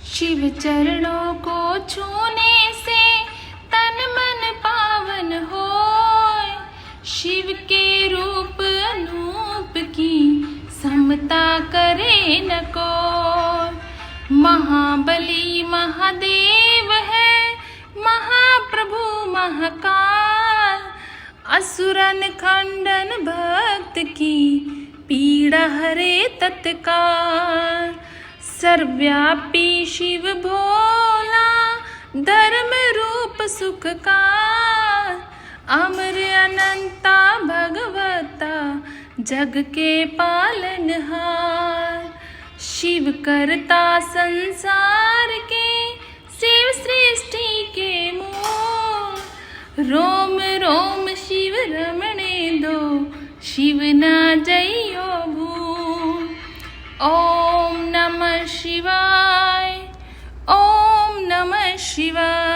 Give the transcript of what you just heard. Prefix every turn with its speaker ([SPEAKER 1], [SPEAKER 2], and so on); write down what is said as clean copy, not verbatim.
[SPEAKER 1] शिव चरणों को छूने से तन मन पावन होय। शिव के रूप अनूप की समता करे न कोय। महाबली महादेव है महाप्रभु महाकाल। असुरन खंडन भक्त की पीड़ा हरे तत्काल। सर्वव्यापी शिव भोला धर्म रूप सुख का। अमर अनंता भगवता जग के पालनहार। शिव करता संसार के शिव सृष्टि के मूल। रोम रोम शिव रमणे दो शिव ना जइयो भूल। ओम नमः शिवाय। ओम नमः शिवाय।